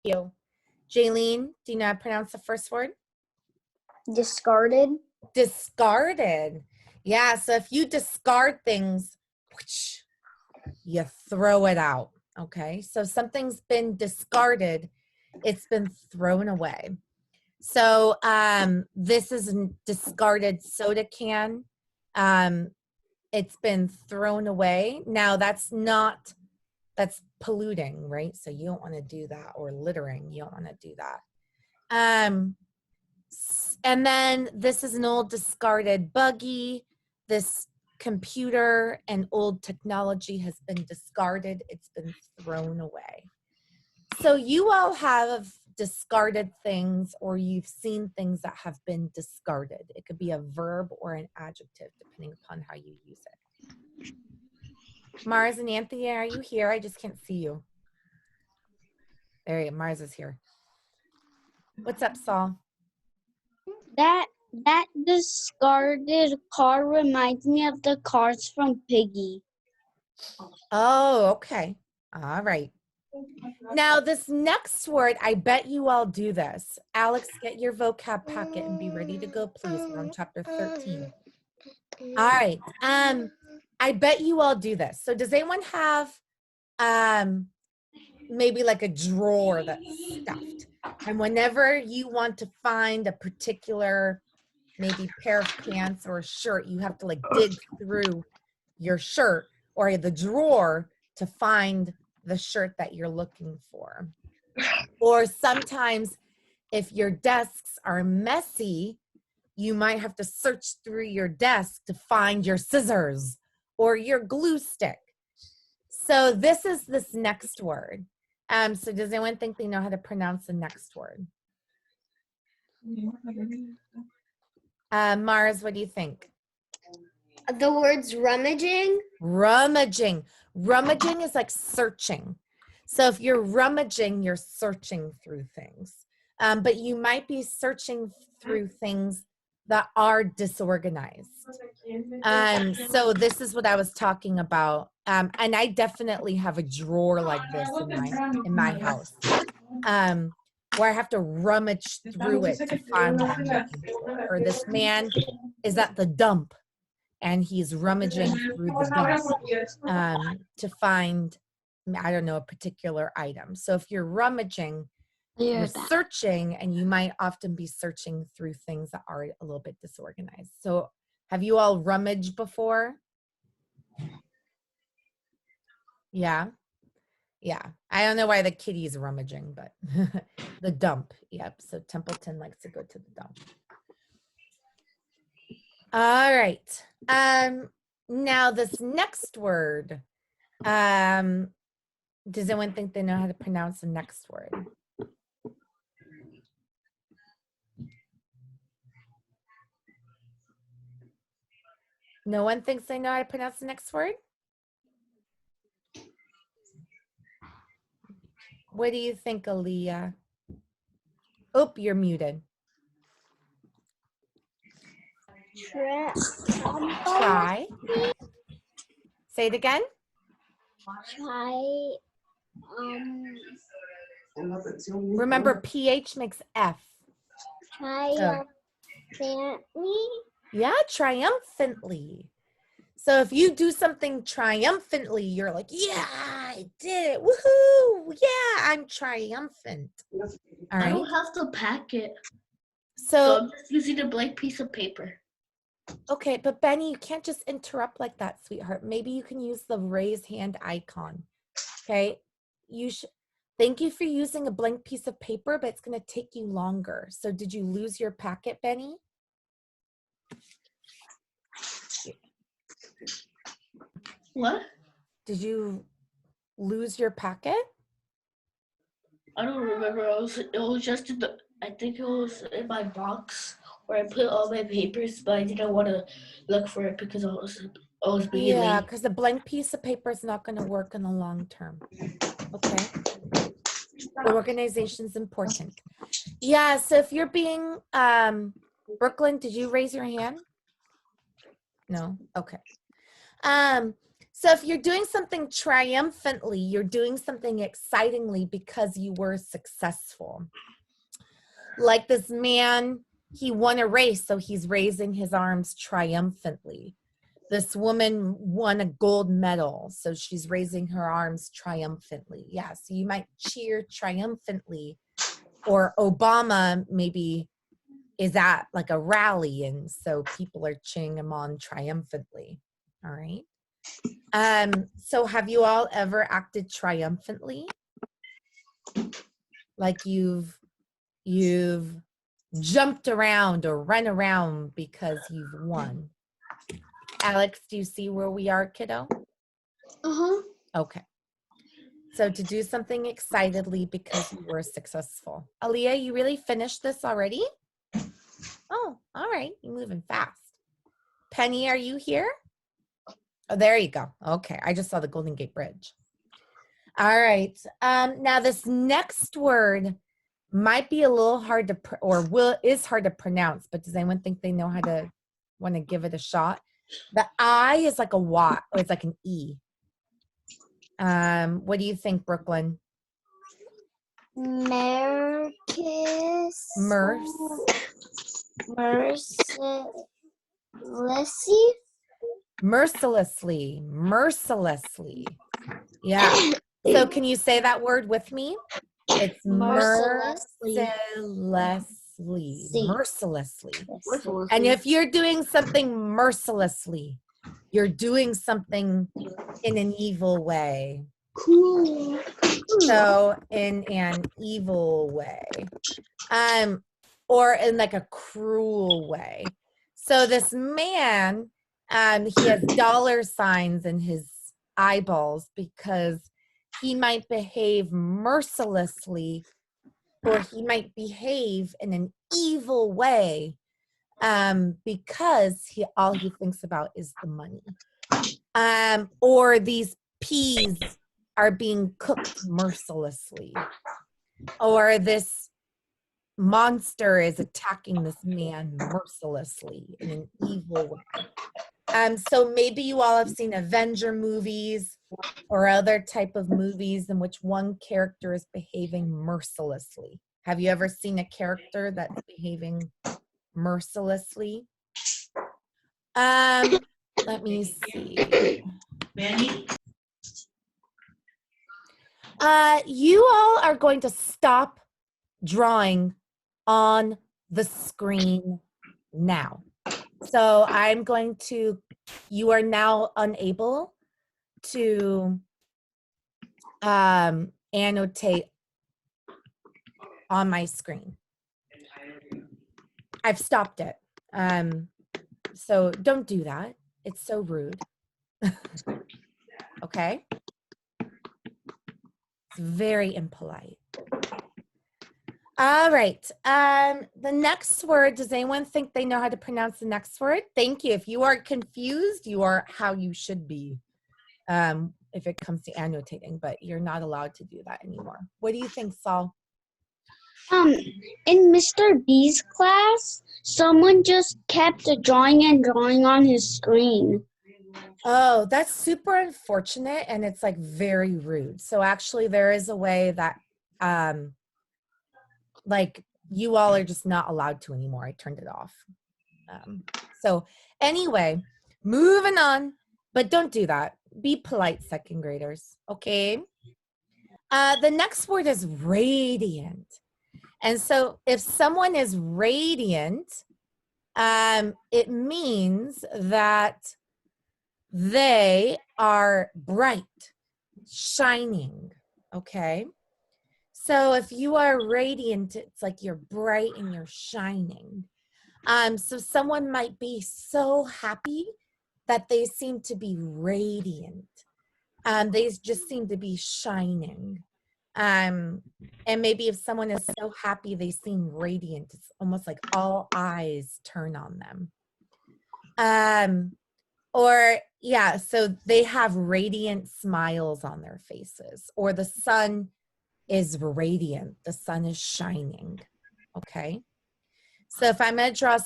you. Jaylene, do you know how to pronounce the first word? Discarded. Discarded. Yeah, so if you discard things, you throw it out. Okay, so something's been discarded, it's been thrown away. So this is a discarded soda can. It's been thrown away. Now that's polluting, right? So you don't want to do that, or littering. You don't want to do that. And then this is an old discarded buggy. This computer and old technology has been discarded. It's been thrown away. So you all have discarded things, or you've seen things that have been discarded. It could be a verb or an adjective, depending upon how you use it. Mars and Anthony, are you here? I just can't see you. There you go. Mars is here. What's up, Saul? That discarded car reminds me of the cars from Piggy. Oh, okay. All right. Now, this next word, I bet you all do this. Alex, get your vocab packet and be ready to go, please. We're on chapter 13. All right. I bet you all do this. So does anyone have maybe like a drawer that's stuffed? And whenever you want to find a particular maybe pair of pants or a shirt, you have to like dig through your shirt or the drawer to find the shirt that you're looking for. Or sometimes if your desks are messy, you might have to search through your desk to find your scissors or your glue stick. So this is this next word. So does anyone think they know how to pronounce the next word? Mars, what do you think? The word's rummaging. Rummaging. Rummaging is like searching. So if you're rummaging, you're searching through things. But you might be searching through things that are disorganized. So this is what I was talking about. And I definitely have a drawer like this in my house. Where I have to rummage through it to find what I'm looking for. Or this man is at the dump and he's rummaging through the dump to find, I don't know, a particular item. So if you're rummaging, you're searching, and you might often be searching through things that are a little bit disorganized. So have you all rummaged before? Yeah. Yeah. I don't know why the kitty's rummaging, but the dump. Yep. So Templeton likes to go to the dump. All right. Now this next word. Does anyone think they know how to pronounce the next word? No one thinks they know how to pronounce the next word? What do you think, Aaliyah? Oh, you're muted. Try. Say it again. Try. Remember, PH makes F. Triumphantly. Yeah, triumphantly. So if you do something triumphantly, you're like, yeah, I did it. Woohoo. Yeah, I'm triumphant. All right. I don't have to pack it. So I'm just using a blank piece of paper. Okay, but Benny, you can't just interrupt like that, sweetheart. Maybe you can use the raise hand icon. Okay. Thank you for using a blank piece of paper, but it's going to take you longer. So did you lose your packet, Benny? What? Did you lose your packet? I don't remember. It was just I think it was in my box where I put all my papers, but I didn't want to look for it because I was being Yeah, late. because the blank piece of paper is not going to work in the long term. Okay. Organization is important. Yeah, so if you're being, Brooklyn, did you raise your hand? No? Okay. So if you're doing something triumphantly, you're doing something excitingly because you were successful. Like this man, he won a race, so he's raising his arms triumphantly. This woman won a gold medal, so she's raising her arms triumphantly. Yeah, so you might cheer triumphantly. Or Obama maybe is at like a rally, and so people are cheering him on triumphantly. All right. So have you all ever acted triumphantly? Like you've jumped around or run around because you've won. Alex, do you see where we are, kiddo? Uh-huh. Okay. So to do something excitedly because you were successful. Aaliyah, you really finished this already? Oh, all right. You're moving fast. Penny, are you here? Oh, there you go. Okay. I just saw the Golden Gate Bridge. All right. Now this next word might be a little hard to, is hard to pronounce, but does anyone think they know how to, want to give it a shot? The I is like a Y, or it's like an E. What do you think, Brooklyn? Mercilessly. Mercilessly. Yeah. So can you say that word with me? It's Mercilessly. mercilessly. And if you're doing something mercilessly, you're doing something in an evil way. Cool. So in an evil way. Or in like a cruel way. So this man, he has dollar signs in his eyeballs because he might behave mercilessly, or he might behave in an evil way, because all he thinks about is the money. Or these peas are being cooked mercilessly, or this monster is attacking this man mercilessly in an evil way. So maybe you all have seen Avenger movies or other type of movies in which one character is behaving mercilessly. Have you ever seen a character that's behaving mercilessly? Let me see. You all are going to stop drawing on the screen now. So I'm going to, you are now unable to annotate on my screen. I've stopped it. So don't do that. It's so rude. Okay? It's very impolite. All right. The next word, does anyone think they know how to pronounce the next word? Thank you. If you are confused, you are how you should be if it comes to annotating, but you're not allowed to do that anymore. What do you think, Saul? In Mr. B's class, someone just kept drawing and drawing on his screen. Oh, that's super unfortunate, and it's like very rude. So actually there is a way that like you all are just not allowed to anymore. I turned it off. So anyway, moving on, but don't do that. Be polite, second graders, okay? The next word is radiant. And so if someone is radiant, it means that they are bright, shining, okay? So if you are radiant, it's like you're bright and you're shining. So someone might be so happy that they seem to be radiant. They just seem to be shining. And maybe if someone is so happy they seem radiant, it's almost like all eyes turn on them. Or yeah, so they have radiant smiles on their faces, or the sun is radiant, the sun is shining. Okay, so if I'm going to draw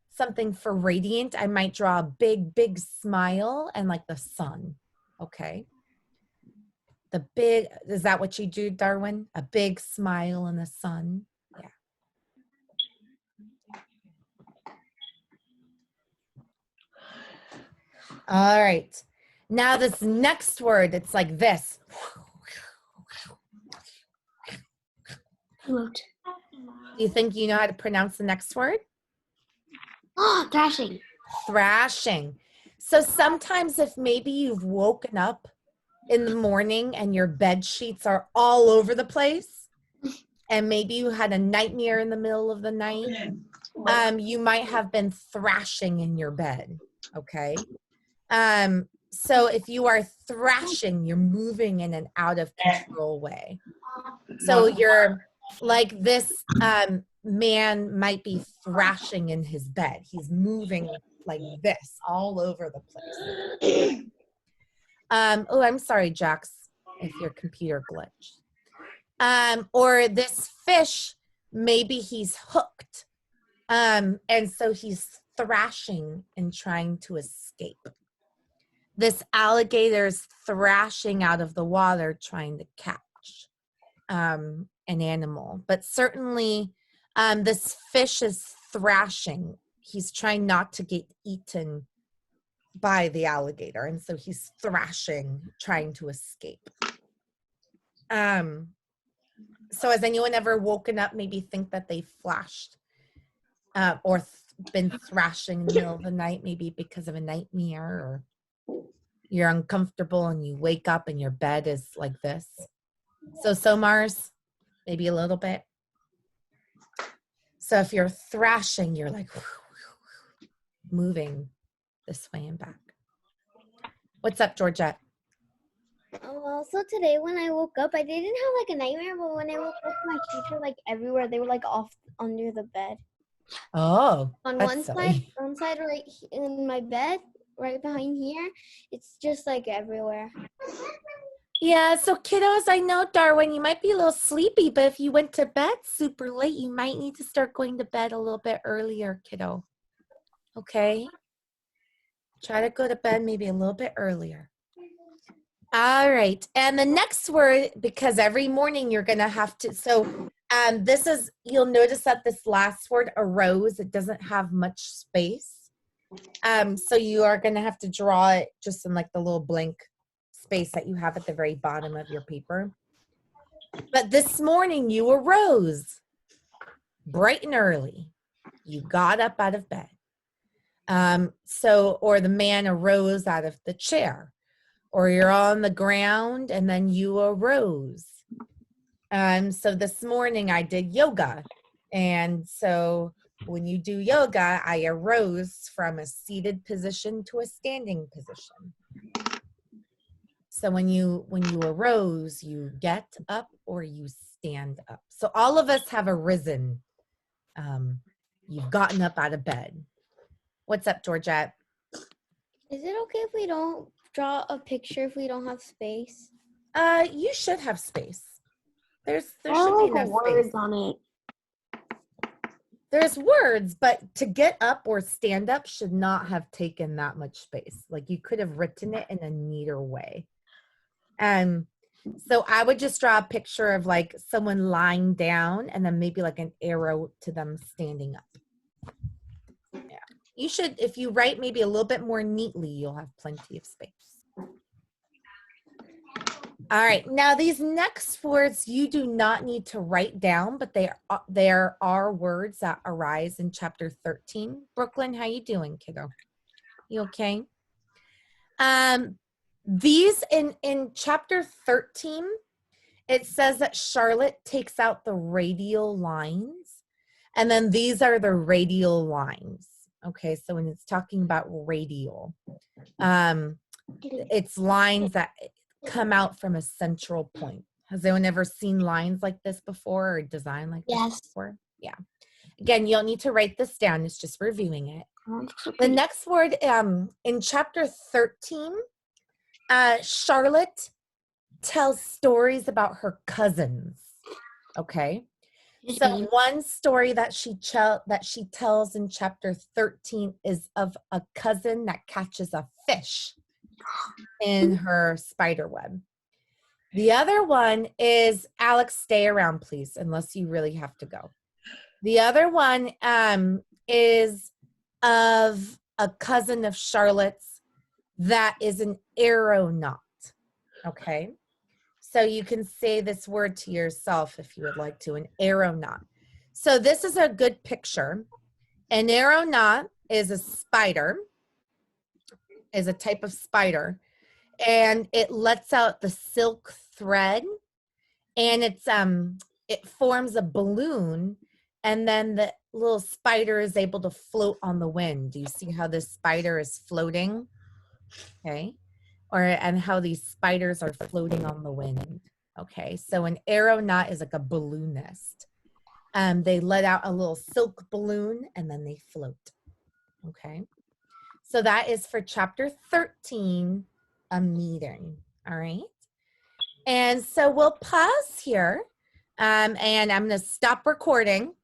something for radiant, I might draw a big smile and like the sun. Okay. The big, is that what you do, Darwin? A big smile in the sun. Yeah. All right. Now this next word, it's like this. Float. Do you think you know how to pronounce the next word? Oh, thrashing. Thrashing. So sometimes if maybe you've woken up in the morning and your bed sheets are all over the place, and maybe you had a nightmare in the middle of the night, you might have been thrashing in your bed. Okay. So if you are thrashing, you're moving in an out of control way. So you're like this man might be thrashing in his bed. He's moving like this all over the place. Oh, I'm sorry, Jax, if your computer glitched. Or this fish, maybe he's hooked. And so he's thrashing and trying to escape. This alligator's thrashing out of the water trying to catch an animal. But certainly this fish is thrashing. He's trying not to get eaten by the alligator. And so he's thrashing, trying to escape. So has anyone ever woken up, maybe think that they flashed or been thrashing in the middle of the night, maybe because of a nightmare, or you're uncomfortable and you wake up and your bed is like this? So Mars, maybe a little bit. So if you're thrashing, you're like moving this way and back. What's up, Georgette? Oh, well, so today when I woke up, I didn't have like a nightmare, but when I woke up, my sheets were like everywhere. They were like off under the bed. Oh, On that's silly. one side right in my bed, right behind here, it's just like everywhere. Yeah, so kiddos, I know, Darwin, you might be a little sleepy, but if you went to bed super late, you might need to start going to bed a little bit earlier, kiddo. Okay? Try to go to bed maybe a little bit earlier. All right. And the next word, because every morning you're going to have to, so this is, you'll notice that this last word, arose, it doesn't have much space. So you are going to have to draw it just in like the little blank space that you have at the very bottom of your paper. But this morning you arose bright and early. You got up out of bed. Or the man arose out of the chair, or you're on the ground and then you arose. So this morning I did yoga. And so when you do yoga, I arose from a seated position to a standing position. So when you arose, you get up or you stand up. So all of us have arisen. You've gotten up out of bed. What's up, Georgette? Is it okay if we don't draw a picture if we don't have space? You should have space. There should be enough words space. on it. There's words, but to get up or stand up should not have taken that much space. Like you could have written it in a neater way. So I would just draw a picture of like someone lying down and then maybe like an arrow to them standing up. Yeah. You should, if you write maybe a little bit more neatly, you'll have plenty of space. All right. Now these next words you do not need to write down, but there are words that arise in chapter 13. Brooklyn, how you doing, kiddo? You okay? These in chapter 13, it says that Charlotte takes out the radial lines, and then these are the radial lines. Okay, so when it's talking about radial, it's lines that come out from a central point. Has anyone ever seen lines like this before or design like this before? Yeah. Again, you don't need to write this down. It's just reviewing it. The next word in chapter 13, Charlotte tells stories about her cousins. Okay. So one story that she tells in chapter 13 is of a cousin that catches a fish in her spider web. The other one is, Alex, stay around, please, unless you really have to go. The other one is of a cousin of Charlotte's that is an aeronaut. Okay. So you can say this word to yourself if you would like to, an aeronaut. So this is a good picture. An aeronaut is a spider, is a type of spider, and it lets out the silk thread, and it forms a balloon, and then the little spider is able to float on the wind. Do you see how this spider is floating? Okay. And how these spiders are floating on the wind. Okay, so an aeronaut is like a balloonist. They let out a little silk balloon and then they float. Okay, so that is for chapter 13, a meeting. All right, and so we'll pause here, and I'm going to stop recording.